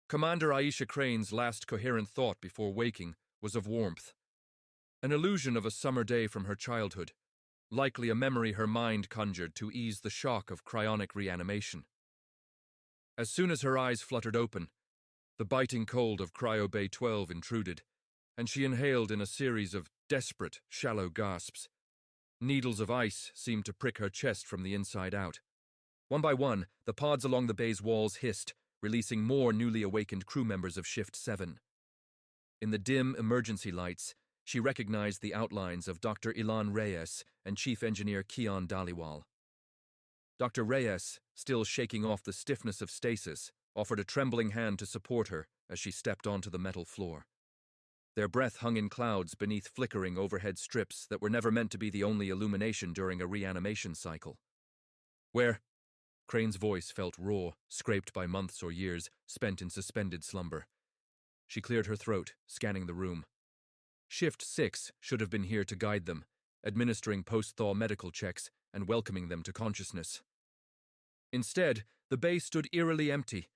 Commander Aisha Crane's last coherent thought before waking was of warmth, an illusion of a summer day from her childhood, likely a memory her mind conjured to ease the shock of cryonic reanimation. As soon as her eyes fluttered open, the biting cold of Cryo Bay 12 intruded, and she inhaled in a series of desperate, shallow gasps. Needles of ice seemed to prick her chest from the inside out. One by one, the pods along the bay's walls hissed, releasing more newly awakened crew members of Shift 7. In the dim emergency lights, she recognized the outlines of Dr. Ilan Reyes and Chief Engineer Kian Dhaliwal. Dr. Reyes, still shaking off the stiffness of stasis, offered a trembling hand to support her as she stepped onto the metal floor. Their breath hung in clouds beneath flickering overhead strips that were never meant to be the only illumination during a reanimation cycle. "Where?" Crane's voice felt raw, scraped by months or years spent in suspended slumber. She cleared her throat, scanning the room. Shift 6 should have been here to guide them, administering post-thaw medical checks and welcoming them to consciousness. Instead, the bay stood eerily empty.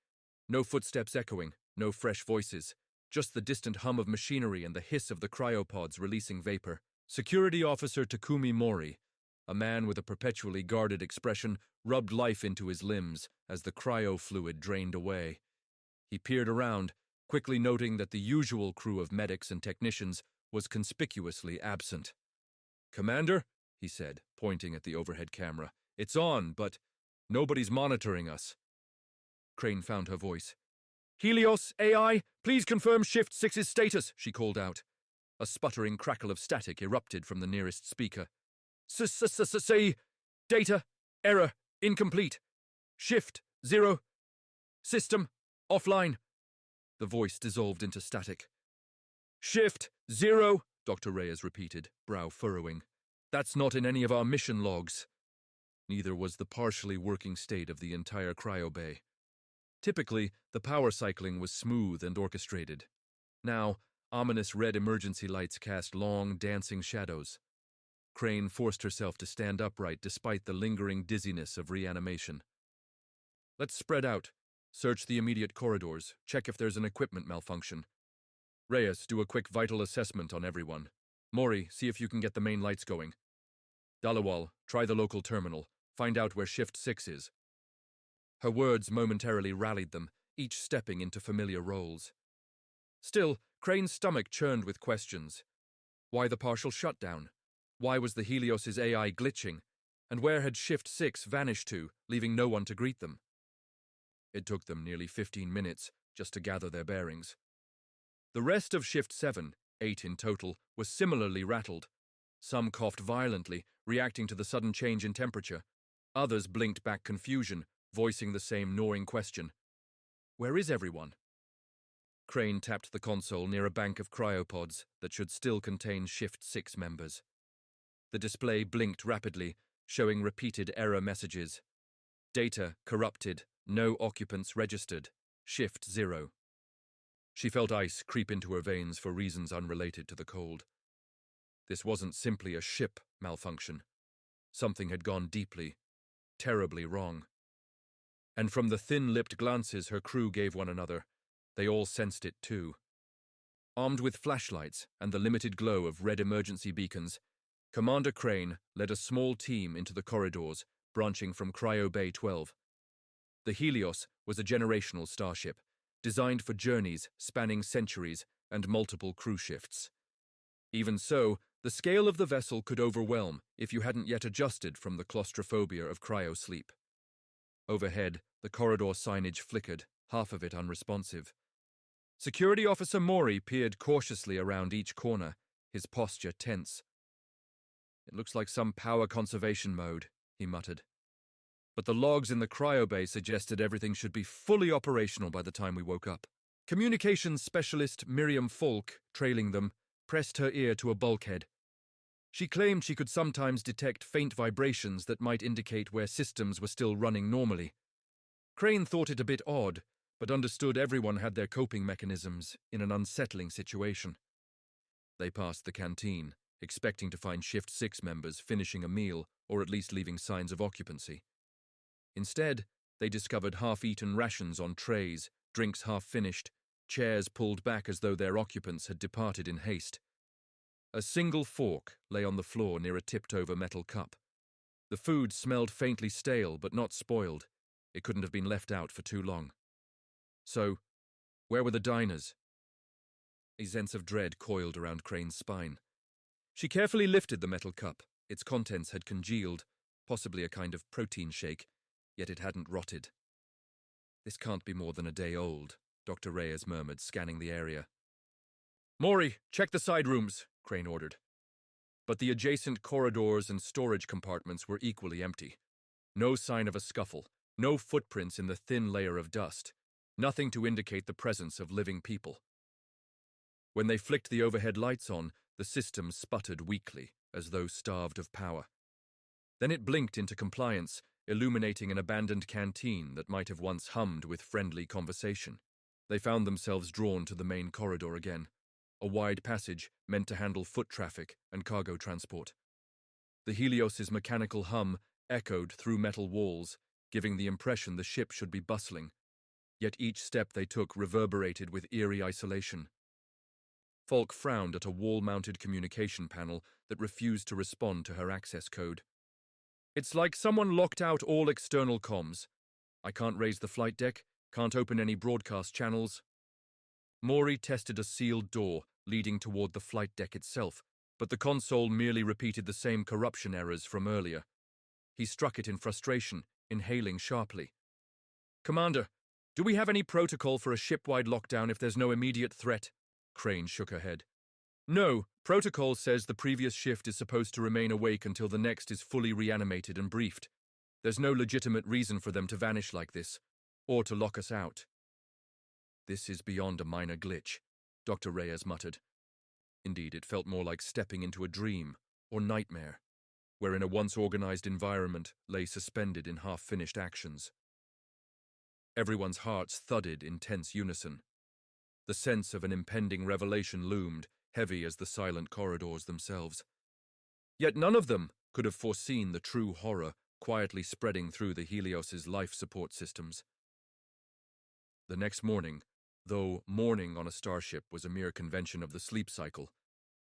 No footsteps echoing, no fresh voices, just the distant hum of machinery and the hiss of the cryopods releasing vapor. Security Officer Takumi Mori, a man with a perpetually guarded expression, rubbed life into his limbs as the cryo fluid drained away. He peered around, quickly noting that the usual crew of medics and technicians was conspicuously absent. "Commander," he said, pointing at the overhead camera, "it's on, but nobody's monitoring us." Crane found her voice. "Helios, AI, please confirm Shift 6's status," she called out. A sputtering crackle of static erupted from the nearest speaker. "Say, data, error, incomplete. Shift, 0. System, offline." The voice dissolved into static. "Shift, 0, Dr. Reyes repeated, brow furrowing. "That's not in any of our mission logs." Neither was the partially working state of the entire cryo bay. Typically, the power cycling was smooth and orchestrated. Now, ominous red emergency lights cast long, dancing shadows. Crane forced herself to stand upright despite the lingering dizziness of reanimation. "Let's spread out. Search the immediate corridors. Check if there's an equipment malfunction. Reyes, do a quick vital assessment on everyone. Mori, see if you can get the main lights going. Dhaliwal, try the local terminal. Find out where Shift 6 is." Her words momentarily rallied them, each stepping into familiar roles. Still, Crane's stomach churned with questions. Why the partial shutdown? Why was the Helios' AI glitching? And where had Shift 6 vanished to, leaving no one to greet them? It took them nearly 15 minutes just to gather their bearings. The rest of Shift 7, 8 in total, was similarly rattled. Some coughed violently, reacting to the sudden change in temperature. Others blinked back confusion, voicing the same gnawing question. "Where is everyone?" Crane tapped the console near a bank of cryopods that should still contain Shift 6 members. The display blinked rapidly, showing repeated error messages. Data corrupted, no occupants registered, Shift 0. She felt ice creep into her veins for reasons unrelated to the cold. This wasn't simply a ship malfunction. Something had gone deeply, terribly wrong. And from the thin-lipped glances her crew gave one another, they all sensed it too. Armed with flashlights and the limited glow of red emergency beacons, Commander Crane led a small team into the corridors branching from Cryo Bay 12. The Helios was a generational starship, designed for journeys spanning centuries and multiple crew shifts. Even so, the scale of the vessel could overwhelm if you hadn't yet adjusted from the claustrophobia of cryosleep. Overhead, the corridor signage flickered, half of it unresponsive. Security Officer Mori peered cautiously around each corner, his posture tense. "It looks like some power conservation mode," he muttered. But the logs in the cryo bay suggested everything should be fully operational by the time we woke up. Communications specialist Miriam Falk, trailing them, pressed her ear to a bulkhead. She claimed she could sometimes detect faint vibrations that might indicate where systems were still running normally. Crane thought it a bit odd, but understood everyone had their coping mechanisms in an unsettling situation. They passed the canteen, expecting to find Shift 6 members finishing a meal or at least leaving signs of occupancy. Instead, they discovered half-eaten rations on trays, drinks half finished, chairs pulled back as though their occupants had departed in haste. A single fork lay on the floor near a tipped-over metal cup. The food smelled faintly stale, but not spoiled. It couldn't have been left out for too long. So, where were the diners? A sense of dread coiled around Crane's spine. She carefully lifted the metal cup. Its contents had congealed, possibly a kind of protein shake, yet it hadn't rotted. This can't be more than a day old, Dr. Reyes murmured, scanning the area. Maury, check the side rooms, Crane ordered. But the adjacent corridors and storage compartments were equally empty. No sign of a scuffle, no footprints in the thin layer of dust, nothing to indicate the presence of living people. When they flicked the overhead lights on, the system sputtered weakly, as though starved of power. Then it blinked into compliance, illuminating an abandoned canteen that might have once hummed with friendly conversation. They found themselves drawn to the main corridor again, a wide passage meant to handle foot traffic and cargo transport. The Helios's mechanical hum echoed through metal walls, giving the impression the ship should be bustling, yet each step they took reverberated with eerie isolation. Falk frowned at a wall-mounted communication panel that refused to respond to her access code. It's like someone locked out all external comms. I can't raise the flight deck, can't open any broadcast channels. Maury tested a sealed door leading toward the flight deck itself, but the console merely repeated the same corruption errors from earlier. He struck it in frustration, inhaling sharply. Commander, do we have any protocol for a ship-wide lockdown if there's no immediate threat? Crane shook her head. No, protocol says the previous shift is supposed to remain awake until the next is fully reanimated and briefed. There's no legitimate reason for them to vanish like this, or to lock us out. This is beyond a minor glitch, Dr. Reyes muttered. Indeed, it felt more like stepping into a dream or nightmare, wherein a once-organized environment lay suspended in half-finished actions. Everyone's hearts thudded in tense unison. The sense of an impending revelation loomed, heavy as the silent corridors themselves. Yet none of them could have foreseen the true horror quietly spreading through the Helios's life support systems. The next morning, though morning on a starship was a mere convention of the sleep cycle,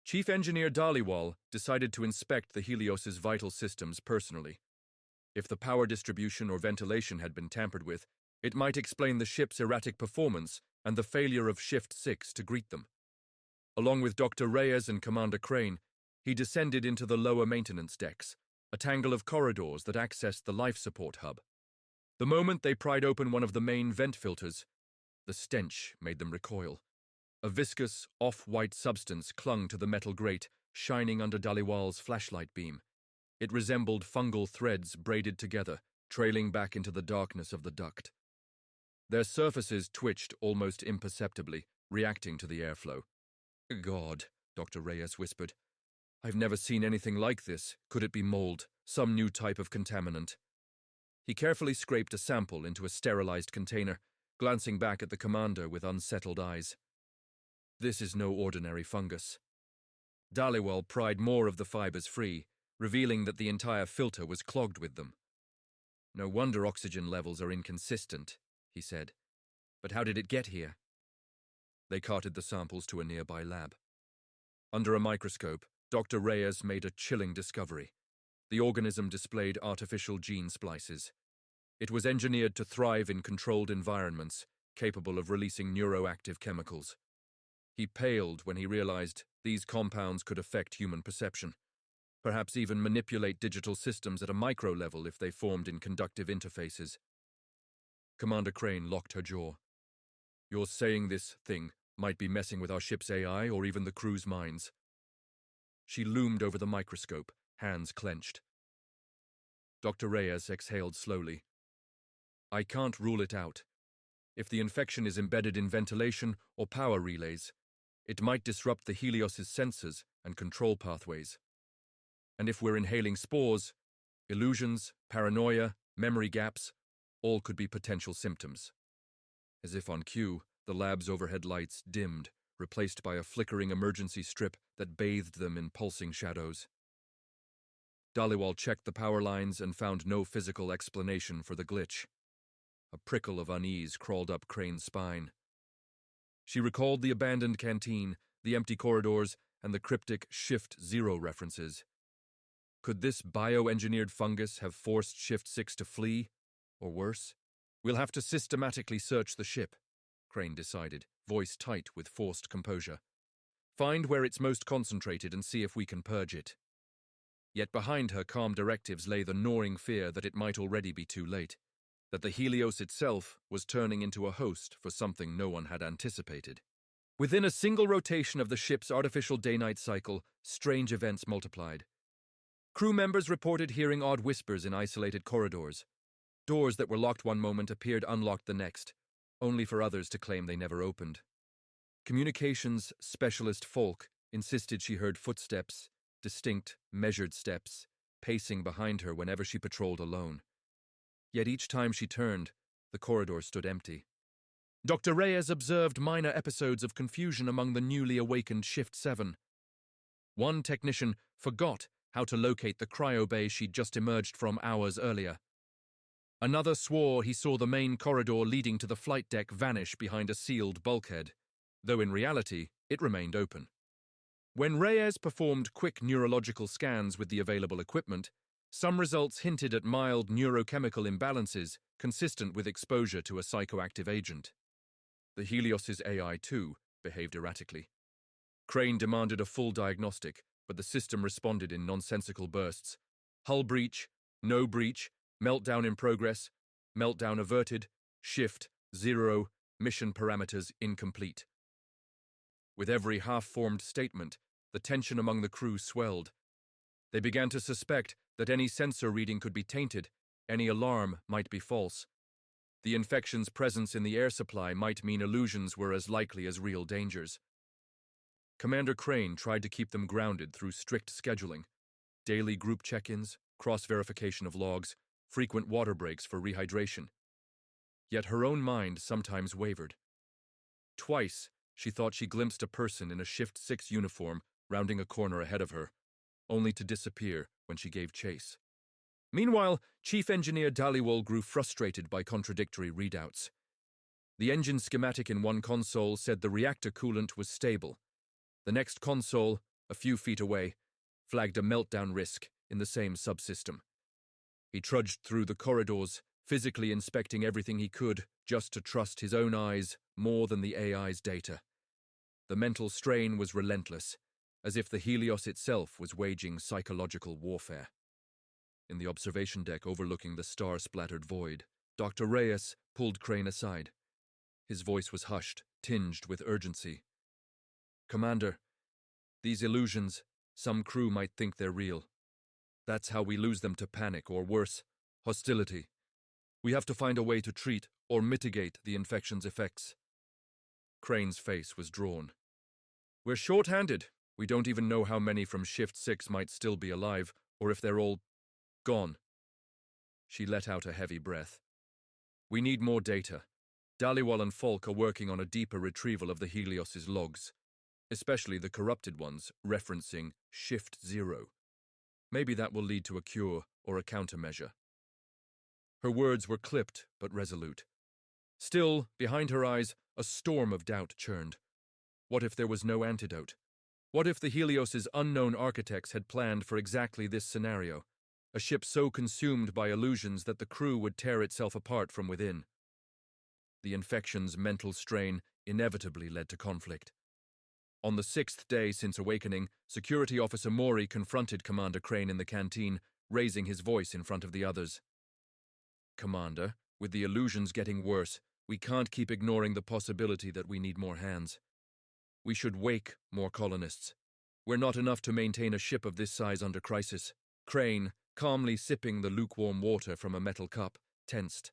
Chief Engineer Dhaliwal decided to inspect the Helios's vital systems personally. If the power distribution or ventilation had been tampered with, it might explain the ship's erratic performance and the failure of Shift 6 to greet them. Along with Dr. Reyes and Commander Crane, he descended into the lower maintenance decks, a tangle of corridors that accessed the life support hub. The moment they pried open one of the main vent filters, the stench made them recoil. A viscous, off-white substance clung to the metal grate, shining under Dhaliwal's flashlight beam. It resembled fungal threads braided together, trailing back into the darkness of the duct. Their surfaces twitched almost imperceptibly, reacting to the airflow. God, Dr. Reyes whispered. I've never seen anything like this. Could it be mold, some new type of contaminant? He carefully scraped a sample into a sterilized container, glancing back at the commander with unsettled eyes. This is no ordinary fungus. Dhaliwal pried more of the fibers free, revealing that the entire filter was clogged with them. No wonder oxygen levels are inconsistent, he said. But how did it get here? They carted the samples to a nearby lab. Under a microscope, Dr. Reyes made a chilling discovery. The organism displayed artificial gene splices. It was engineered to thrive in controlled environments, capable of releasing neuroactive chemicals. He paled when he realized these compounds could affect human perception, perhaps even manipulate digital systems at a micro level if they formed in conductive interfaces. Commander Crane locked her jaw. You're saying this thing might be messing with our ship's AI or even the crew's minds. She loomed over the microscope, hands clenched. Dr. Reyes exhaled slowly. I can't rule it out. If the infection is embedded in ventilation or power relays, it might disrupt the Helios's sensors and control pathways. And if we're inhaling spores, illusions, paranoia, memory gaps, all could be potential symptoms. As if on cue, the lab's overhead lights dimmed, replaced by a flickering emergency strip that bathed them in pulsing shadows. Dhaliwal checked the power lines and found no physical explanation for the glitch. A prickle of unease crawled up Crane's spine. She recalled the abandoned canteen, the empty corridors, and the cryptic Shift-0 references. Could this bioengineered fungus have forced Shift-6 to flee? Or worse? We'll have to systematically search the ship, Crane decided, voice tight with forced composure. Find where it's most concentrated and see if we can purge it. Yet behind her calm directives lay the gnawing fear that it might already be too late, that the Helios itself was turning into a host for something no one had anticipated. Within a single rotation of the ship's artificial day-night cycle, strange events multiplied. Crew members reported hearing odd whispers in isolated corridors. Doors that were locked one moment appeared unlocked the next, only for others to claim they never opened. Communications specialist Falk insisted she heard footsteps, distinct, measured steps, pacing behind her whenever she patrolled alone. Yet each time she turned, the corridor stood empty. Dr. Reyes observed minor episodes of confusion among the newly awakened Shift-7. One technician forgot how to locate the cryo bay she'd just emerged from hours earlier. Another swore he saw the main corridor leading to the flight deck vanish behind a sealed bulkhead, though in reality it remained open. When Reyes performed quick neurological scans with the available equipment, some results hinted at mild neurochemical imbalances consistent with exposure to a psychoactive agent. The Helios's AI, too, behaved erratically. Crane demanded a full diagnostic, but the system responded in nonsensical bursts. Hull breach, no breach, meltdown in progress, meltdown averted, Shift-0, mission parameters incomplete. With every half-formed statement, the tension among the crew swelled. They began to suspect that any sensor reading could be tainted, any alarm might be false. The infection's presence in the air supply might mean illusions were as likely as real dangers. Commander Crane tried to keep them grounded through strict scheduling, daily group check-ins, cross-verification of logs, frequent water breaks for rehydration. Yet her own mind sometimes wavered. Twice, she thought she glimpsed a person in a Shift-6 uniform rounding a corner ahead of her, only to disappear when she gave chase. Meanwhile, Chief Engineer Dhaliwal grew frustrated by contradictory readouts. The engine schematic in one console said the reactor coolant was stable. The next console, a few feet away, flagged a meltdown risk in the same subsystem. He trudged through the corridors, physically inspecting everything he could, just to trust his own eyes more than the AI's data. The mental strain was relentless, as if the Helios itself was waging psychological warfare. In the observation deck overlooking the star-splattered void, Dr. Reyes pulled Crane aside. His voice was hushed, tinged with urgency. "Commander, these illusions, some crew might think they're real. That's how we lose them to panic, or worse, hostility. We have to find a way to treat or mitigate the infection's effects." Crane's face was drawn. "We're short-handed. We don't even know how many from Shift-6 might still be alive, or if they're all gone." She let out a heavy breath. "We need more data. Dhaliwal and Falk are working on a deeper retrieval of the Helios's logs, especially the corrupted ones referencing Shift-0. Maybe that will lead to a cure or a countermeasure." Her words were clipped but resolute. Still, behind her eyes, a storm of doubt churned. What if there was no antidote? What if the Helios's unknown architects had planned for exactly this scenario? A ship so consumed by illusions that the crew would tear itself apart from within. The infection's mental strain inevitably led to conflict. On the 6th day since awakening, Security Officer Mori confronted Commander Crane in the canteen, raising his voice in front of the others. "Commander, with the illusions getting worse, we can't keep ignoring the possibility that we need more hands. We should wake more colonists. We're not enough to maintain a ship of this size under crisis." Crane, calmly sipping the lukewarm water from a metal cup, tensed.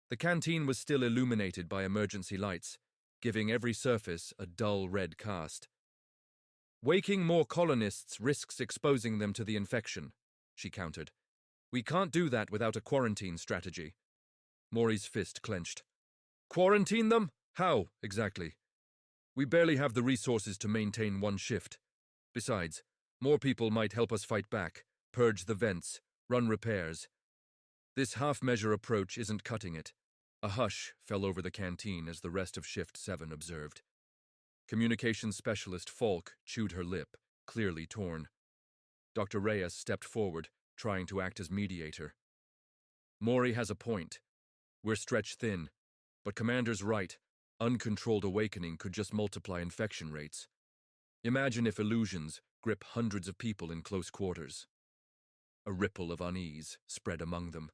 The canteen was still illuminated by emergency lights, giving every surface a dull red cast. "Waking more colonists risks exposing them to the infection," she countered. "We can't do that without a quarantine strategy." Maury's fist clenched. "Quarantine them? How, exactly? We barely have the resources to maintain one shift. Besides, more people might help us fight back, purge the vents, run repairs. This half-measure approach isn't cutting it. A hush fell over the canteen as the rest of Shift 7 observed. Communications specialist Falk chewed her lip, clearly torn. Dr. Reyes stepped forward, trying to act as mediator. Maury has a point. We're stretched thin, but Commander's right. Uncontrolled awakening could just multiply infection rates. Imagine if illusions grip hundreds of people in close quarters. A ripple of unease spread among them.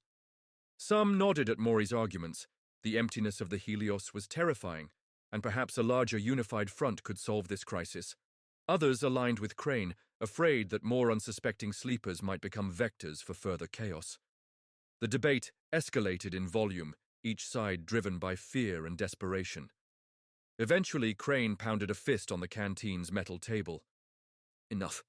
Some nodded at Maury's arguments. The emptiness of the Helios was terrifying, and perhaps a larger unified front could solve this crisis. Others aligned with Crane, afraid that more unsuspecting sleepers might become vectors for further chaos. The debate escalated in volume, each side driven by fear and desperation. Eventually, Crane pounded a fist on the canteen's metal table. Enough.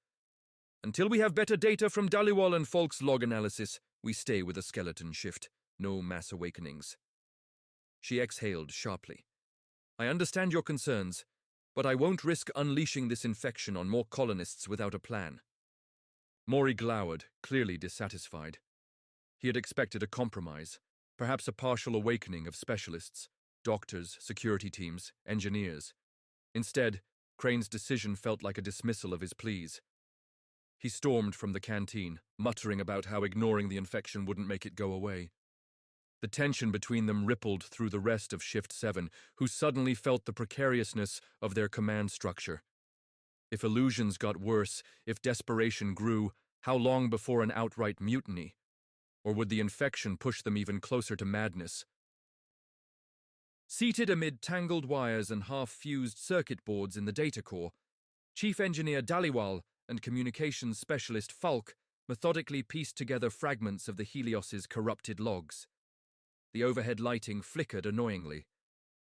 Until we have better data from Dhaliwal and Falk's log analysis, we stay with a skeleton shift. No mass awakenings. She exhaled sharply. I understand your concerns, but I won't risk unleashing this infection on more colonists without a plan. Maury glowered, clearly dissatisfied. He had expected a compromise, perhaps a partial awakening of specialists, doctors, security teams, engineers. Instead, Crane's decision felt like a dismissal of his pleas. He stormed from the canteen, muttering about how ignoring the infection wouldn't make it go away. The tension between them rippled through the rest of Shift 7, who suddenly felt the precariousness of their command structure. If illusions got worse, if desperation grew, how long before an outright mutiny? Or would the infection push them even closer to madness? Seated amid tangled wires and half-fused circuit boards in the data core, Chief Engineer Dhaliwal and Communications Specialist Falk methodically pieced together fragments of the Helios's corrupted logs. The overhead lighting flickered annoyingly.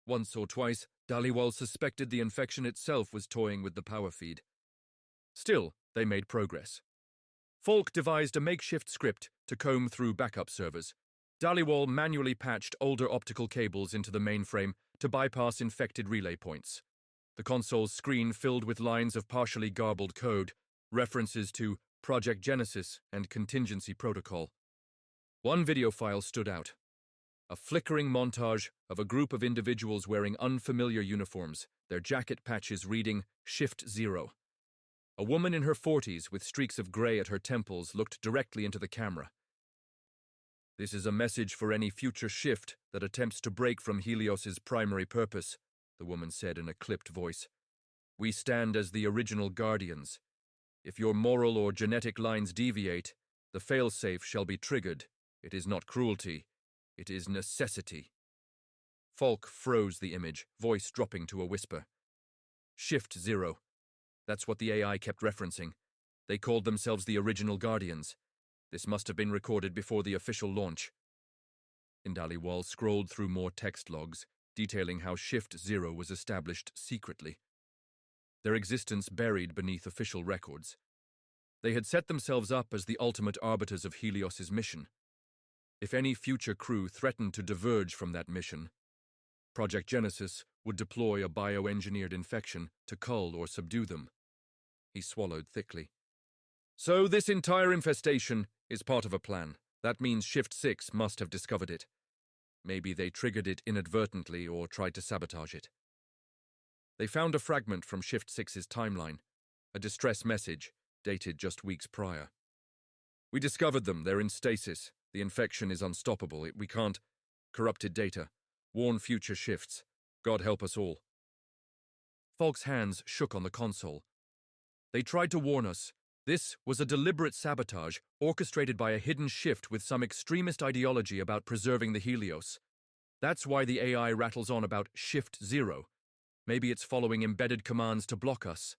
Once or twice, Dhaliwal suspected the infection itself was toying with the power feed. Still, they made progress. Falk devised a makeshift script to comb through backup servers. Dhaliwal manually patched older optical cables into the mainframe to bypass infected relay points. The console's screen filled with lines of partially garbled code, references to Project Genesis and Contingency Protocol. One video file stood out. A flickering montage of a group of individuals wearing unfamiliar uniforms, their jacket patches reading Shift 0. A woman in her 40s with streaks of gray at her temples looked directly into the camera. This is a message for any future shift that attempts to break from Helios's primary purpose, the woman said in a clipped voice. We stand as the original guardians. If your moral or genetic lines deviate, the failsafe shall be triggered. It is not cruelty. It is necessity. Falk froze the image, voice dropping to a whisper. Shift 0. That's what the AI kept referencing. They called themselves the original Guardians. This must have been recorded before the official launch. Dhaliwal scrolled through more text logs, detailing how Shift 0 was established secretly. Their existence buried beneath official records. They had set themselves up as the ultimate arbiters of Helios's mission. If any future crew threatened to diverge from that mission, Project Genesis would deploy a bioengineered infection to cull or subdue them. He swallowed thickly. So this entire infestation is part of a plan. That means Shift 6 must have discovered it. Maybe they triggered it inadvertently or tried to sabotage it. They found a fragment from Shift 6's timeline, a distress message dated just weeks prior. We discovered them. They're in stasis. The infection is unstoppable. We can't. Corrupted data. Warn future shifts. God help us all. Falk's hands shook on the console. They tried to warn us. This was a deliberate sabotage orchestrated by a hidden shift with some extremist ideology about preserving the Helios. That's why the AI rattles on about Shift 0. Maybe it's following embedded commands to block us.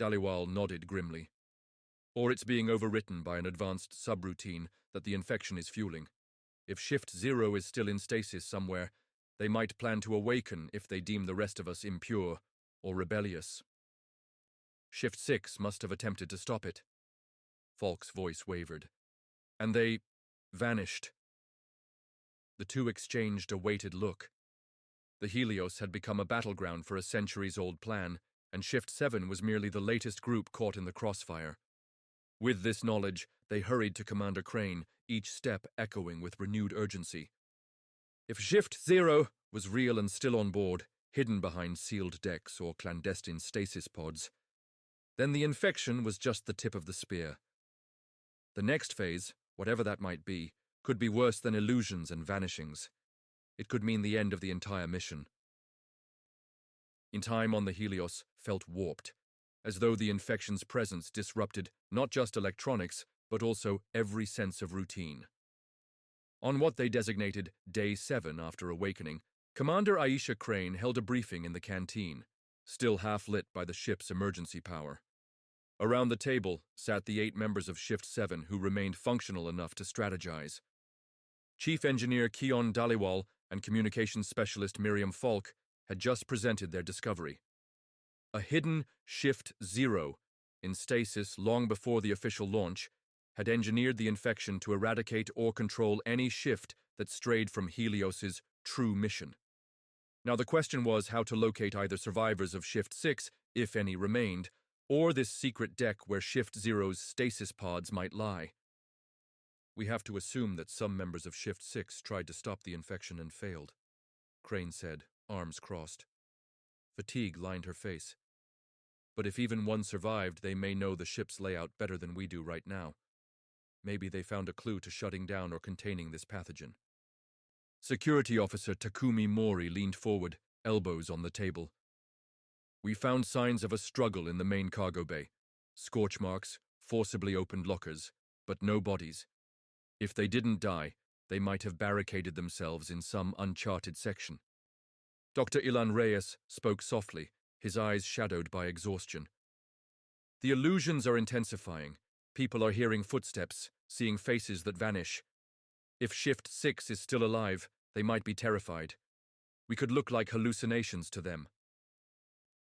Dhaliwal nodded grimly. Or it's being overwritten by an advanced subroutine that the infection is fueling. If Shift 0 is still in stasis somewhere, they might plan to awaken if they deem the rest of us impure or rebellious. Shift 6 must have attempted to stop it. Falk's voice wavered. And they vanished. The two exchanged a weighted look. The Helios had become a battleground for a centuries-old plan, and Shift 7 was merely the latest group caught in the crossfire. With this knowledge, they hurried to Commander Crane, each step echoing with renewed urgency. If Shift Zero was real and still on board, hidden behind sealed decks or clandestine stasis pods, then the infection was just the tip of the spear. The next phase, whatever that might be, could be worse than illusions and vanishings. It could mean the end of the entire mission. In time on the Helios felt warped, as though the infection's presence disrupted not just electronics, but also every sense of routine. On what they designated Day 7 after awakening, Commander Aisha Crane held a briefing in the canteen, still half lit by the ship's emergency power. Around the table sat the 8 members of Shift 7 who remained functional enough to strategize. Chief Engineer Keon Dhaliwal and Communications Specialist Miriam Falk had just presented their discovery. A hidden Shift Zero, in stasis long before the official launch, had engineered the infection to eradicate or control any shift that strayed from Helios's true mission. Now the question was how to locate either survivors of Shift 6, if any remained, or this secret deck where Shift Zero's stasis pods might lie. We have to assume that some members of Shift 6 tried to stop the infection and failed, Crane said, arms crossed. Fatigue lined her face. But if even one survived, they may know the ship's layout better than we do right now. Maybe they found a clue to shutting down or containing this pathogen. Security Officer Takumi Mori leaned forward, elbows on the table. We found signs of a struggle in the main cargo bay. Scorch marks, forcibly opened lockers, but no bodies. If they didn't die, they might have barricaded themselves in some uncharted section. Dr. Ilan Reyes spoke softly, his eyes shadowed by exhaustion. The illusions are intensifying. People are hearing footsteps, seeing faces that vanish. If Shift 6 is still alive, they might be terrified. We could look like hallucinations to them.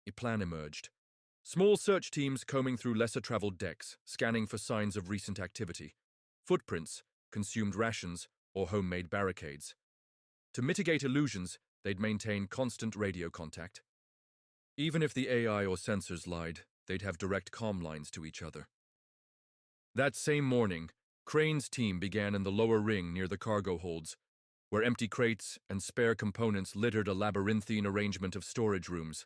A plan emerged. Small search teams combing through lesser-traveled decks, scanning for signs of recent activity. Footprints, consumed rations, or homemade barricades. To mitigate illusions, they'd maintain constant radio contact. Even if the AI or sensors lied, they'd have direct comm lines to each other. That same morning, Crane's team began in the lower ring near the cargo holds, where empty crates and spare components littered a labyrinthine arrangement of storage rooms.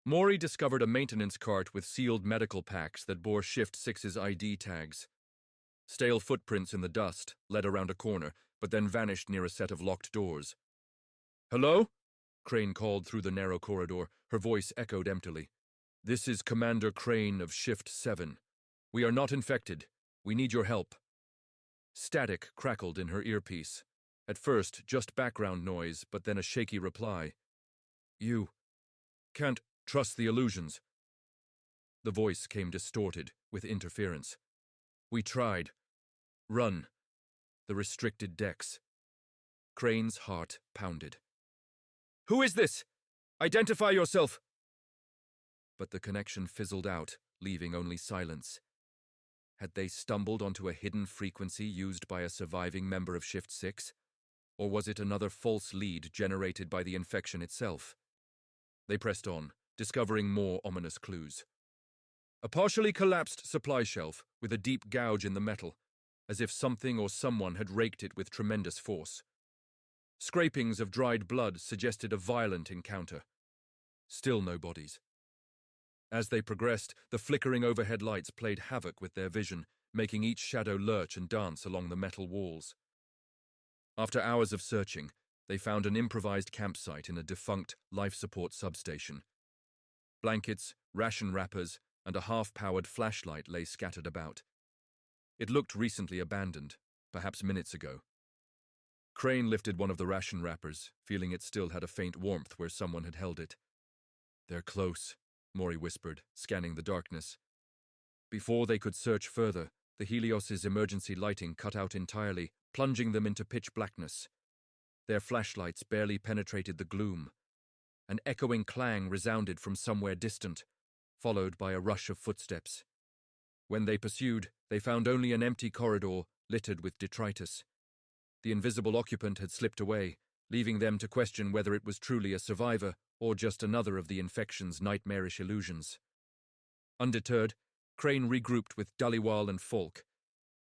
Mori discovered a maintenance cart with sealed medical packs that bore Shift 6's ID tags. Stale footprints in the dust led around a corner, but then vanished near a set of locked doors. "Hello?" Crane called through the narrow corridor, her voice echoed emptily. "This is Commander Crane of Shift 7. We are not infected. We need your help." Static crackled in her earpiece. At first, just background noise, but then a shaky reply. "You can't trust the illusions." The voice came distorted, with interference. "We tried. Run. The restricted decks." Crane's heart pounded. "Who is this? Identify yourself!" But the connection fizzled out, leaving only silence. Had they stumbled onto a hidden frequency used by a surviving member of Shift 6? Or was it another false lead generated by the infection itself? They pressed on, discovering more ominous clues. A partially collapsed supply shelf with a deep gouge in the metal, as if something or someone had raked it with tremendous force. Scrapings of dried blood suggested a violent encounter. Still no bodies. As they progressed, the flickering overhead lights played havoc with their vision, making each shadow lurch and dance along the metal walls. After hours of searching, they found an improvised campsite in a defunct life support substation. Blankets, ration wrappers, and a half-powered flashlight lay scattered about. It looked recently abandoned, perhaps minutes ago. Crane lifted one of the ration wrappers, feeling it still had a faint warmth where someone had held it. "They're close," Mori whispered, scanning the darkness. Before they could search further, the Helios's emergency lighting cut out entirely, plunging them into pitch blackness. Their flashlights barely penetrated the gloom. An echoing clang resounded from somewhere distant, followed by a rush of footsteps. When they pursued, they found only an empty corridor littered with detritus. The invisible occupant had slipped away, leaving them to question whether it was truly a survivor or just another of the infection's nightmarish illusions. Undeterred, Crane regrouped with Dhaliwal and Falk,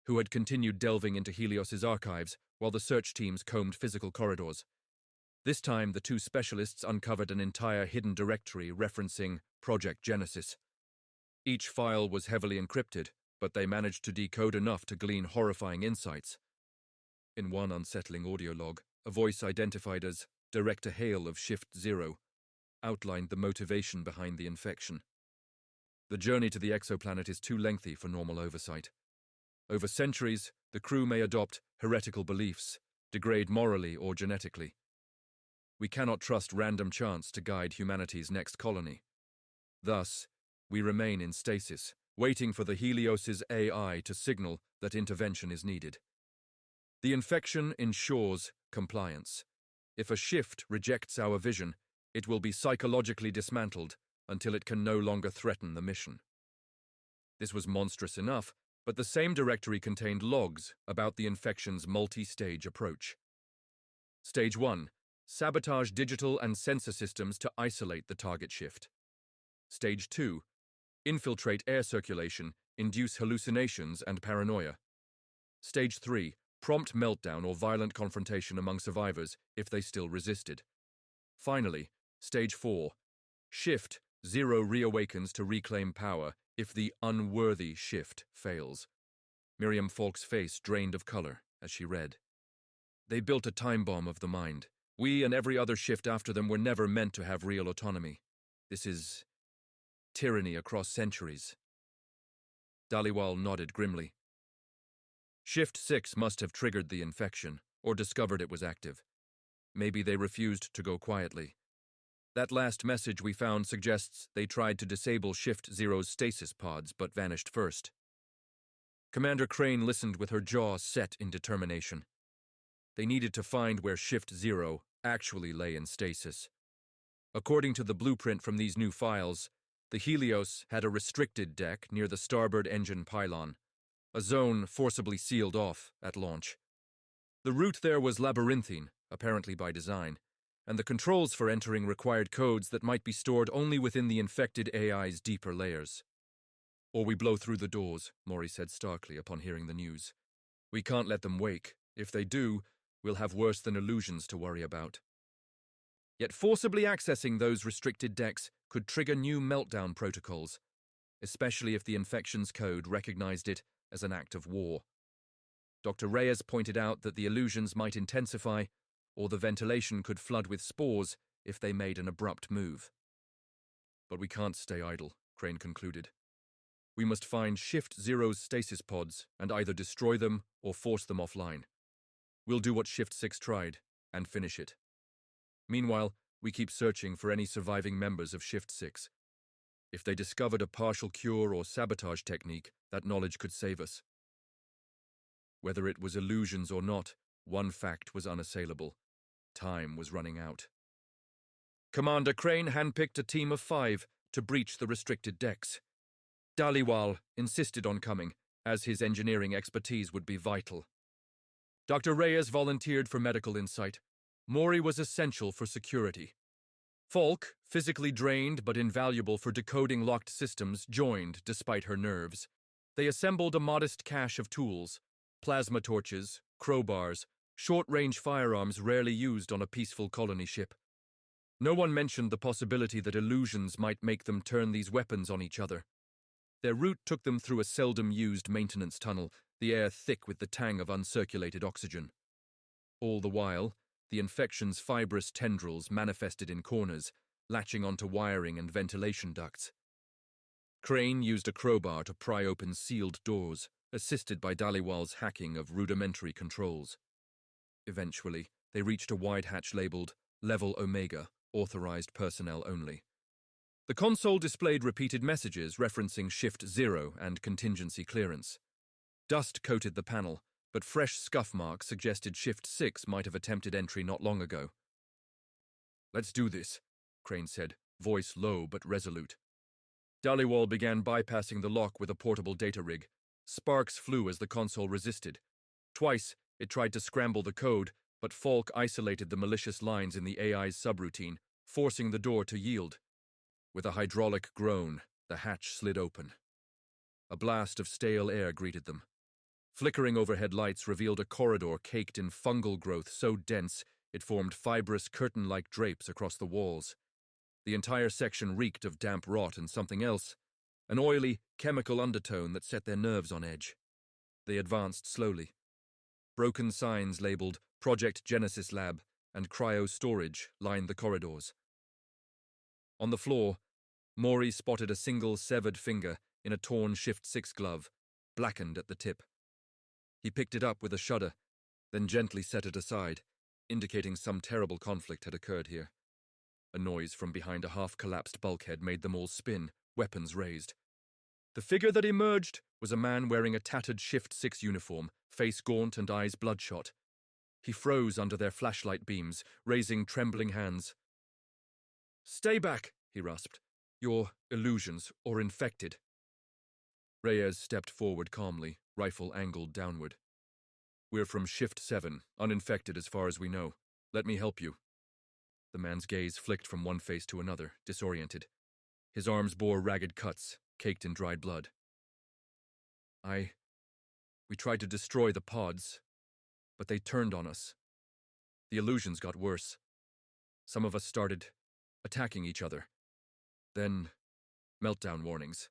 who had continued delving into Helios's archives, while the search teams combed physical corridors. This time, the two specialists uncovered an entire hidden directory referencing Project Genesis. Each file was heavily encrypted, but they managed to decode enough to glean horrifying insights. In one unsettling audio log, a voice identified as Director Hale of Shift Zero outlined the motivation behind the infection. The journey to the exoplanet is too lengthy for normal oversight. Over centuries, the crew may adopt heretical beliefs, degrade morally or genetically. We cannot trust random chance to guide humanity's next colony. Thus, we remain in stasis, waiting for the Helios' AI to signal that intervention is needed. The infection ensures compliance. If a shift rejects our vision, it will be psychologically dismantled until it can no longer threaten the mission. This was monstrous enough, but the same directory contained logs about the infection's multi-stage approach. Stage 1. Sabotage digital and sensor systems to isolate the target shift. Stage 2. Infiltrate air circulation, induce hallucinations and paranoia. Stage 3. Prompt meltdown or violent confrontation among survivors if they still resisted. Finally, Stage 4. Shift Zero reawakens to reclaim power if the unworthy shift fails. Miriam Falk's face drained of color as she read. They built a time bomb of the mind. We and every other shift after them were never meant to have real autonomy. This is tyranny across centuries. Dhaliwal nodded grimly. Shift 6 must have triggered the infection, or discovered it was active. Maybe they refused to go quietly. That last message we found suggests they tried to disable Shift Zero's stasis pods, but vanished first. Commander Crane listened with her jaw set in determination. They needed to find where Shift Zero actually lay in stasis. According to the blueprint from these new files, the Helios had a restricted deck near the starboard engine pylon, a zone forcibly sealed off at launch. The route there was labyrinthine, apparently by design, and the controls for entering required codes that might be stored only within the infected AI's deeper layers. Or we blow through the doors, Maury said starkly upon hearing the news. We can't let them wake. If they do, we'll have worse than illusions to worry about. Yet forcibly accessing those restricted decks could trigger new meltdown protocols, especially if the infection's code recognized it as an act of war. Dr. Reyes pointed out that the illusions might intensify, or the ventilation could flood with spores if they made an abrupt move. But we can't stay idle, Crane concluded. We must find Shift Zero's stasis pods and either destroy them or force them offline. We'll do what Shift 6 tried, and finish it. Meanwhile, we keep searching for any surviving members of Shift 6. If they discovered a partial cure or sabotage technique, that knowledge could save us. Whether it was illusions or not, one fact was unassailable. Time was running out. Commander Crane handpicked a team of 5 to breach the restricted decks. Dhaliwal insisted on coming, as his engineering expertise would be vital. Dr. Reyes volunteered for medical insight. Maury was essential for security. Falk, physically drained but invaluable for decoding locked systems, joined despite her nerves. They assembled a modest cache of tools: plasma torches, crowbars, short-range firearms rarely used on a peaceful colony ship. No one mentioned the possibility that illusions might make them turn these weapons on each other. Their route took them through a seldom-used maintenance tunnel, the air thick with the tang of uncirculated oxygen. All the while, the infection's fibrous tendrils manifested in corners, latching onto wiring and ventilation ducts. Crane used a crowbar to pry open sealed doors, assisted by Dhaliwal's hacking of rudimentary controls. Eventually, they reached a wide hatch labeled Level Omega, authorized personnel only. The console displayed repeated messages referencing Shift Zero and contingency clearance. Dust coated the panel, but fresh scuff marks suggested Shift 6 might have attempted entry not long ago. "Let's do this," Crane said, voice low but resolute. Dhaliwal began bypassing the lock with a portable data rig. Sparks flew as the console resisted. Twice, it tried to scramble the code, but Falk isolated the malicious lines in the AI's subroutine, forcing the door to yield. With a hydraulic groan, the hatch slid open. A blast of stale air greeted them. Flickering overhead lights revealed a corridor caked in fungal growth so dense it formed fibrous curtain-like drapes across the walls. The entire section reeked of damp rot and something else, an oily, chemical undertone that set their nerves on edge. They advanced slowly. Broken signs labeled Project Genesis Lab and Cryo Storage lined the corridors. On the floor, Maury spotted a single severed finger in a torn Shift 6 glove, blackened at the tip. He picked it up with a shudder, then gently set it aside, indicating some terrible conflict had occurred here. A noise from behind a half-collapsed bulkhead made them all spin, weapons raised. The figure that emerged was a man wearing a tattered Shift 6 uniform, face gaunt and eyes bloodshot. He froze under their flashlight beams, raising trembling hands. "Stay back," he rasped. "You're illusions, or infected." Reyes stepped forward calmly, rifle angled downward. "We're from Shift 7, uninfected as far as we know. Let me help you." The man's gaze flicked from one face to another, disoriented. His arms bore ragged cuts, caked in dried blood. We tried to destroy the pods, but they turned on us. The illusions got worse. Some of us started attacking each other. Then, meltdown warnings."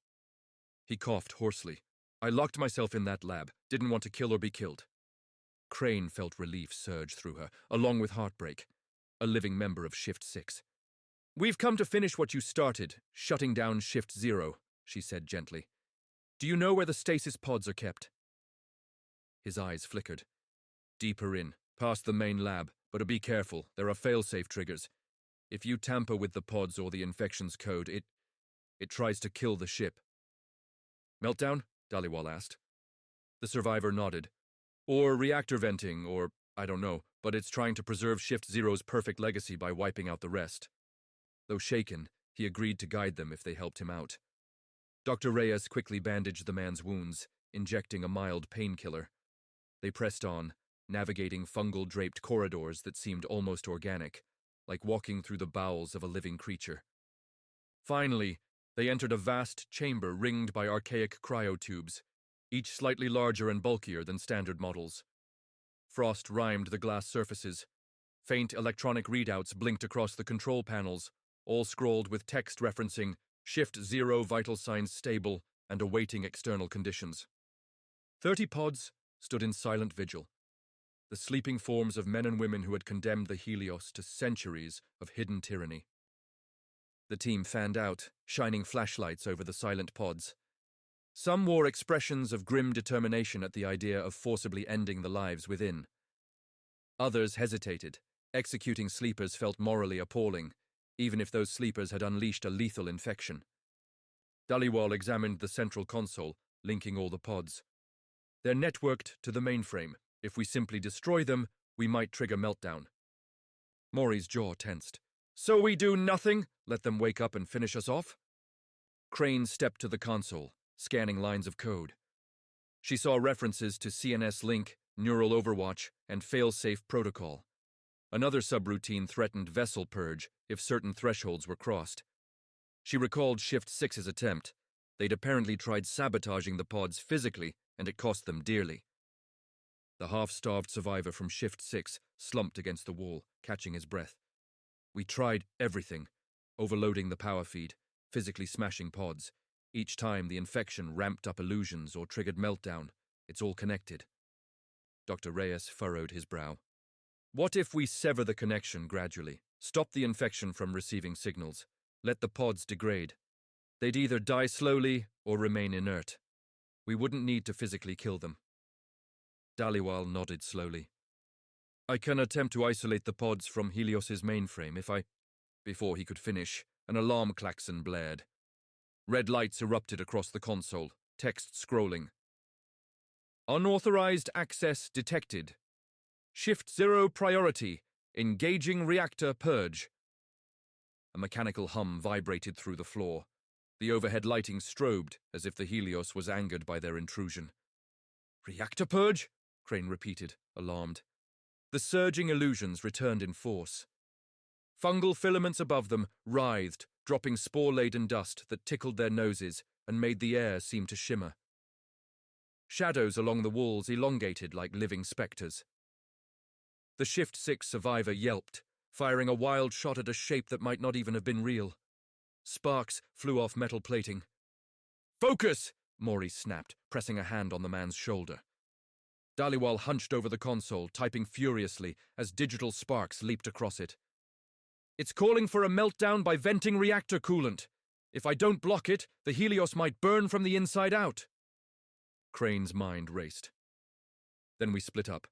He coughed hoarsely. "I locked myself in that lab, didn't want to kill or be killed." Crane felt relief surge through her, along with heartbreak. A living member of Shift 6. "We've come to finish what you started, shutting down Shift 0, she said gently. "Do you know where the stasis pods are kept?" His eyes flickered. "Deeper in, past the main lab, but be careful, there are fail-safe triggers. If you tamper with the pods or the infection's code, it tries to kill the ship." "Meltdown?" Dhaliwal asked. The survivor nodded. "Or reactor venting, or I don't know, but it's trying to preserve Shift 0's perfect legacy by wiping out the rest." Though shaken, he agreed to guide them if they helped him out. Dr. Reyes quickly bandaged the man's wounds, injecting a mild painkiller. They pressed on, navigating fungal-draped corridors that seemed almost organic, like walking through the bowels of a living creature. Finally, they entered a vast chamber ringed by archaic cryotubes, each slightly larger and bulkier than standard models. Frost rimed the glass surfaces. Faint electronic readouts blinked across the control panels, all scrawled with text referencing Shift 0 vital signs stable and awaiting external conditions. 30 pods stood in silent vigil, the sleeping forms of men and women who had condemned the Helios to centuries of hidden tyranny. The team fanned out, shining flashlights over the silent pods. Some wore expressions of grim determination at the idea of forcibly ending the lives within. Others hesitated. Executing sleepers felt morally appalling, even if those sleepers had unleashed a lethal infection. Dhaliwal examined the central console, linking all the pods. "They're networked to the mainframe. If we simply destroy them, we might trigger meltdown." Maury's jaw tensed. "So we do nothing? Let them wake up and finish us off?" Crane stepped to the console, scanning lines of code. She saw references to CNS link, neural overwatch, and fail-safe protocol. Another subroutine threatened vessel purge if certain thresholds were crossed. She recalled Shift 6's attempt. They'd apparently tried sabotaging the pods physically, and it cost them dearly. The half-starved survivor from Shift 6 slumped against the wall, catching his breath. "We tried everything, overloading the power feed, physically smashing pods. Each time the infection ramped up illusions or triggered meltdown. It's all connected." Dr. Reyes furrowed his brow. "What if we sever the connection gradually, stop the infection from receiving signals, let the pods degrade? They'd either die slowly or remain inert. We wouldn't need to physically kill them." Dhaliwal nodded slowly. "I can attempt to isolate the pods from Helios's mainframe if I—" Before he could finish, an alarm klaxon blared. Red lights erupted across the console, text scrolling. "Unauthorized access detected. Shift 0 priority. Engaging reactor purge." A mechanical hum vibrated through the floor. The overhead lighting strobed as if the Helios was angered by their intrusion. "Reactor purge?" Crane repeated, alarmed. The surging illusions returned in force. Fungal filaments above them writhed, dropping spore-laden dust that tickled their noses and made the air seem to shimmer. shadows along the walls elongated like living spectres. The Shift-6 survivor yelped, firing a wild shot at a shape that might not even have been real. Sparks flew off metal plating. "Focus!" Maury snapped, pressing a hand on the man's shoulder. Dhaliwal hunched over the console, typing furiously as digital sparks leaped across it. "It's calling for a meltdown by venting reactor coolant. If I don't block it, the Helios might burn from the inside out." Crane's mind raced. Then we split up.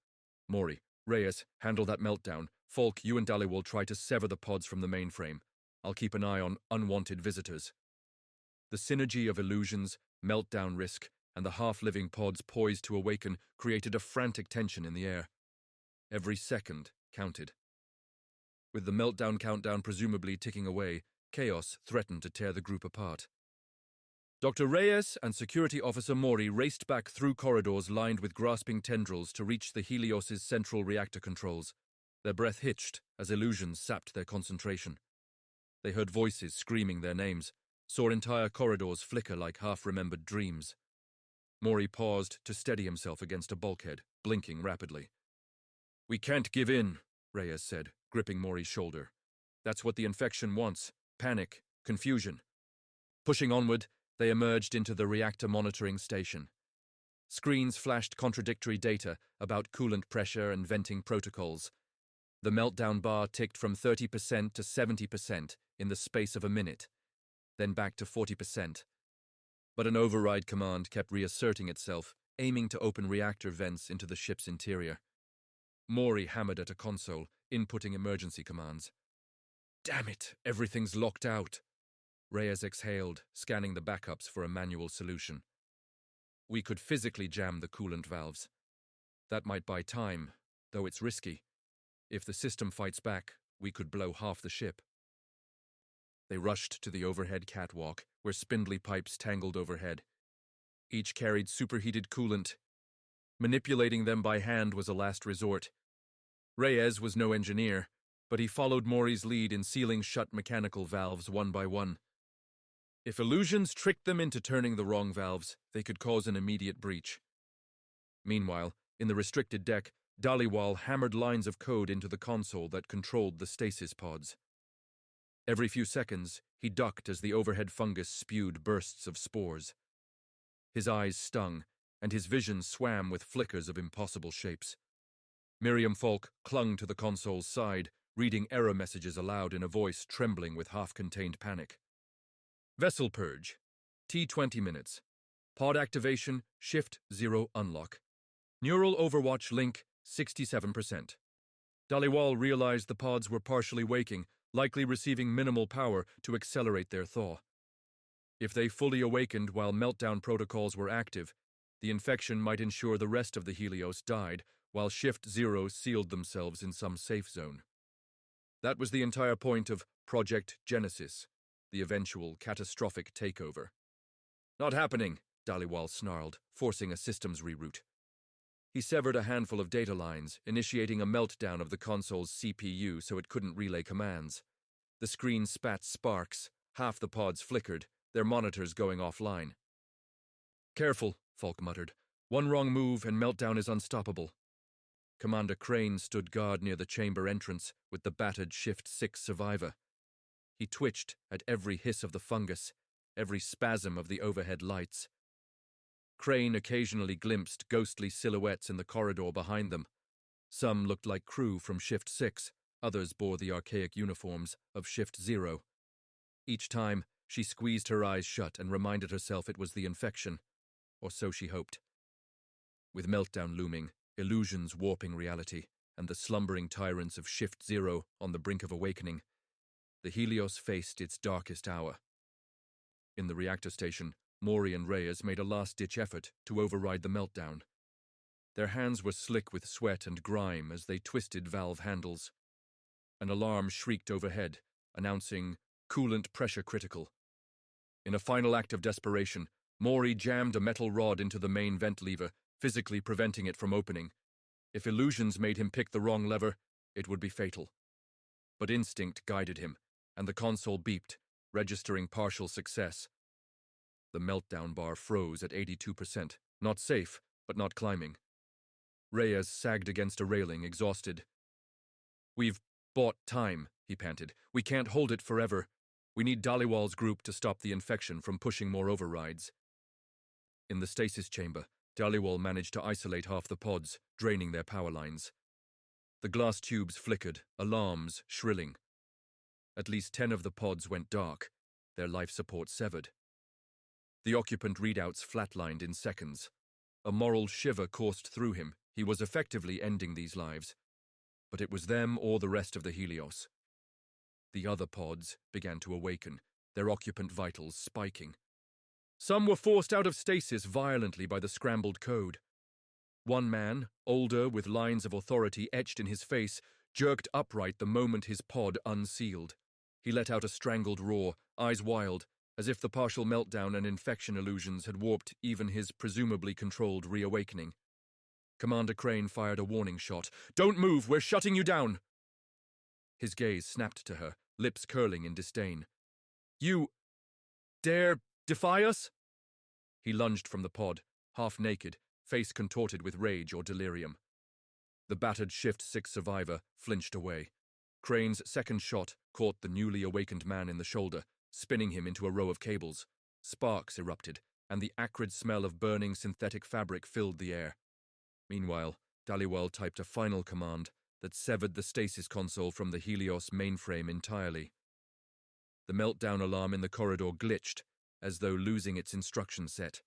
Maury, Reyes, handle that meltdown. Falk, you and Dhaliwal try to sever the pods from the mainframe. I'll keep an eye on unwanted visitors. The synergy of illusions, meltdown risk, and the half-living pods poised to awaken created a frantic tension in the air. Every second counted. With the meltdown countdown presumably ticking away, chaos threatened to tear the group apart. Dr. Reyes and Security Officer Maury raced back through corridors lined with grasping tendrils to reach the Helios' central reactor controls. Their breath hitched as illusions sapped their concentration. They heard voices screaming their names, saw entire corridors flicker like half-remembered dreams. Maury paused to steady himself against a bulkhead, blinking rapidly. "We can't give in," Reyes said, gripping Maury's shoulder. "That's what the infection wants. Panic, confusion." Pushing onward, they emerged into the reactor monitoring station. Screens flashed contradictory data about coolant pressure and venting protocols. The meltdown bar ticked from 30% to 70% in the space of a minute, then back to 40%. But an override command kept reasserting itself, aiming to open reactor vents into the ship's interior. Maury hammered at a console, inputting emergency commands. "Damn it, everything's locked out." Reyes exhaled, scanning the backups for a manual solution. "We could physically jam the coolant valves. That might buy time, though it's risky. If the system fights back, we could blow half the ship." They rushed to the overhead catwalk, where spindly pipes tangled overhead. Each carried superheated coolant. Manipulating them by hand was a last resort. Reyes was no engineer, but he followed Maury's lead in sealing shut mechanical valves one by one. If illusions tricked them into turning the wrong valves, they could cause an immediate breach. Meanwhile, in the restricted deck, Dhaliwal hammered lines of code into the console that controlled the stasis pods. Every few seconds, he ducked as the overhead fungus spewed bursts of spores. His eyes stung, and his vision swam with flickers of impossible shapes. Miriam Falk clung to the console's side, reading error messages aloud in a voice trembling with half-contained panic. "Vessel purge. T20 minutes. Pod activation, Shift 0 unlock. Neural overwatch link, 67%. Dhaliwal realized the pods were partially waking, likely receiving minimal power to accelerate their thaw. If they fully awakened while meltdown protocols were active, the infection might ensure the rest of the Helios died, while Shift 0 sealed themselves in some safe zone. That was the entire point of Project Genesis, the eventual catastrophic takeover. "Not happening," Dhaliwal snarled, forcing a systems reroute. He severed a handful of data lines, initiating a meltdown of the console's CPU so it couldn't relay commands. The screen spat sparks, half the pods flickered, their monitors going offline. "Careful," Falk muttered. "One wrong move and meltdown is unstoppable." Commander Crane stood guard near the chamber entrance with the battered Shift-6 survivor. He twitched at every hiss of the fungus, every spasm of the overhead lights. Crane occasionally glimpsed ghostly silhouettes in the corridor behind them. Some looked like crew from Shift-6, others bore the archaic uniforms of Shift-0. Each time, she squeezed her eyes shut and reminded herself it was the infection, or so she hoped. With meltdown looming, illusions warping reality, and the slumbering tyrants of Shift-0 on the brink of awakening, the Helios faced its darkest hour. In the reactor station, Maury and Reyes made a last-ditch effort to override the meltdown. Their hands were slick with sweat and grime as they twisted valve handles. An alarm shrieked overhead, announcing coolant pressure critical. In a final act of desperation, Maury jammed a metal rod into the main vent lever, physically preventing it from opening. If illusions made him pick the wrong lever, it would be fatal. But instinct guided him, and the console beeped, registering partial success. The meltdown bar froze at 82%, not safe, but not climbing. Reyes sagged against a railing, exhausted. "We've bought time," he panted. "We can't hold it forever. We need Dhaliwal's group to stop the infection from pushing more overrides." In the stasis chamber, Dhaliwal managed to isolate half the pods, draining their power lines. The glass tubes flickered, alarms shrilling. At least 10 of the pods went dark, their life support severed. The occupant readouts flatlined in seconds. A moral shiver coursed through him. He was effectively ending these lives. But it was them or the rest of the Helios. The other pods began to awaken, their occupant vitals spiking. Some were forced out of stasis violently by the scrambled code. One man, older with lines of authority etched in his face, jerked upright the moment his pod unsealed. He let out a strangled roar, eyes wild, as if the partial meltdown and infection illusions had warped even his presumably controlled reawakening. Commander Crane fired a warning shot. "Don't move, we're shutting you down!" His gaze snapped to her, lips curling in disdain. "You dare defy us?" He lunged from the pod, half naked, face contorted with rage or delirium. The battered Shift-6 survivor flinched away. Crane's second shot caught the newly awakened man in the shoulder, spinning him into a row of cables. Sparks erupted, and the acrid smell of burning synthetic fabric filled the air. Meanwhile, Dhaliwal typed a final command that severed the stasis console from the Helios mainframe entirely. The meltdown alarm in the corridor glitched, as though losing its instruction set.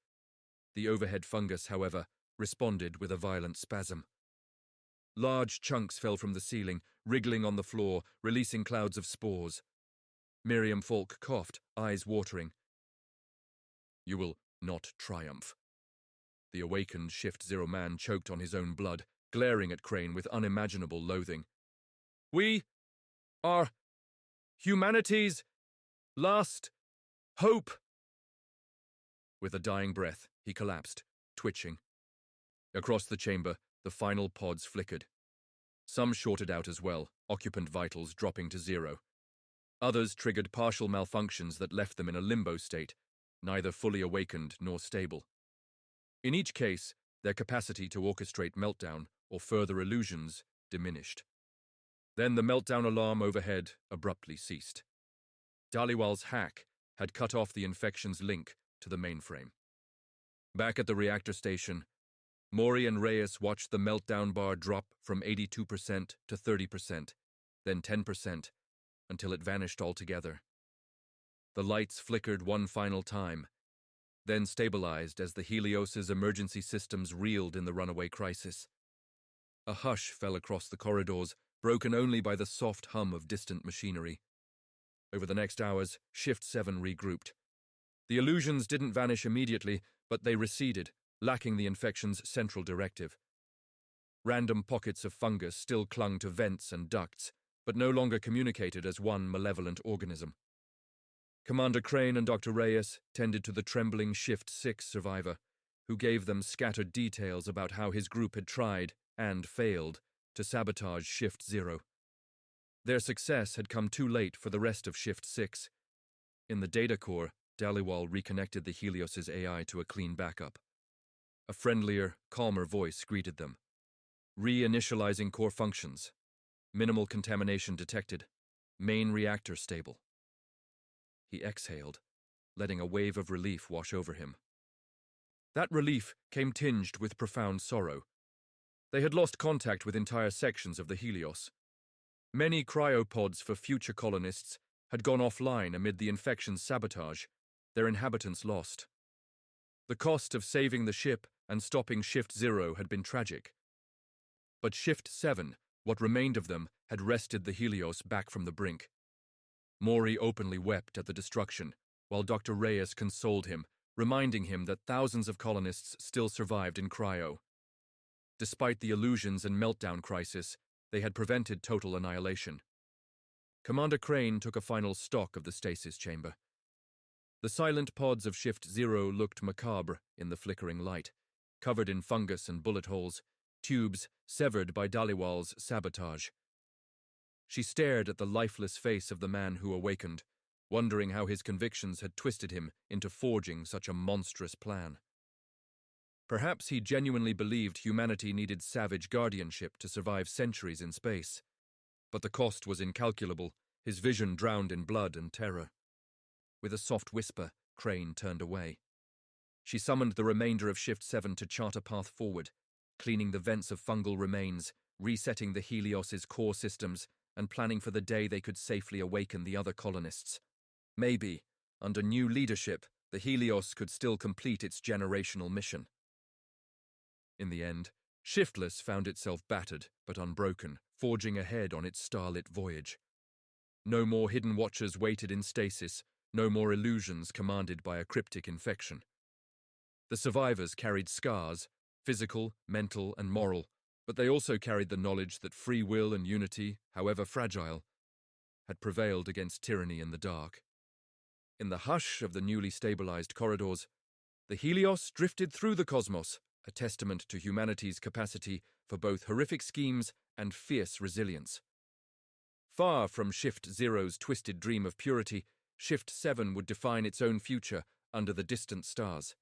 The overhead fungus, however, responded with a violent spasm. Large chunks fell from the ceiling, wriggling on the floor, releasing clouds of spores. Miriam Falk coughed, eyes watering. "You will not triumph." The awakened Shift-0 man choked on his own blood, glaring at Crane with unimaginable loathing. "We are humanity's last hope." With a dying breath, he collapsed, twitching. Across the chamber, the final pods flickered. Some shorted out as well, occupant vitals dropping to 0. Others triggered partial malfunctions that left them in a limbo state, neither fully awakened nor stable. In each case, their capacity to orchestrate meltdown or further illusions diminished. Then the meltdown alarm overhead abruptly ceased. Dhaliwal's hack had cut off the infection's link to the mainframe. Back at the reactor station, Mori and Reyes watched the meltdown bar drop from 82% to 30%, then 10%, until it vanished altogether. The lights flickered one final time, then stabilized as the Helios's emergency systems reeled in the runaway crisis. A hush fell across the corridors, broken only by the soft hum of distant machinery. Over the next hours, Shift-7 regrouped. The illusions didn't vanish immediately, but they receded, lacking the infection's central directive. Random pockets of fungus still clung to vents and ducts, but no longer communicated as one malevolent organism. Commander Crane and Dr. Reyes tended to the trembling Shift-6 survivor, who gave them scattered details about how his group had tried, and failed, to sabotage Shift-0. Their success had come too late for the rest of Shift-6. In the data core, Dhaliwal reconnected the Helios's AI to a clean backup. A friendlier, calmer voice greeted them. "Reinitializing core functions. Minimal contamination detected. Main reactor stable." He exhaled, letting a wave of relief wash over him. That relief came tinged with profound sorrow. They had lost contact with entire sections of the Helios. Many cryopods for future colonists had gone offline amid the infection's sabotage, their inhabitants lost. The cost of saving the ship and stopping Shift-0 had been tragic. But Shift-7, what remained of them, had wrested the Helios back from the brink. Mori openly wept at the destruction, while Dr. Reyes consoled him, reminding him that thousands of colonists still survived in cryo. Despite the illusions and meltdown crisis, they had prevented total annihilation. Commander Crane took a final stock of the stasis chamber. The silent pods of Shift-0 looked macabre in the flickering light, covered in fungus and bullet holes, tubes severed by Dhaliwal's sabotage. She stared at the lifeless face of the man who awakened, wondering how his convictions had twisted him into forging such a monstrous plan. Perhaps he genuinely believed humanity needed savage guardianship to survive centuries in space. But the cost was incalculable, his vision drowned in blood and terror. With a soft whisper, Crane turned away. She summoned the remainder of Shift 7 to chart a path forward, cleaning the vents of fungal remains, resetting the Helios's core systems, and planning for the day they could safely awaken the other colonists. Maybe, under new leadership, the Helios could still complete its generational mission. In the end, Shiftless found itself battered but unbroken, forging ahead on its starlit voyage. No more hidden watchers waited in stasis, no more illusions commanded by a cryptic infection. The survivors carried scars, physical, mental, and moral, but they also carried the knowledge that free will and unity, however fragile, had prevailed against tyranny in the dark. In the hush of the newly stabilized corridors, the Helios drifted through the cosmos, a testament to humanity's capacity for both horrific schemes and fierce resilience. Far from Shift Zero's twisted dream of purity, Shift 7 would define its own future under the distant stars.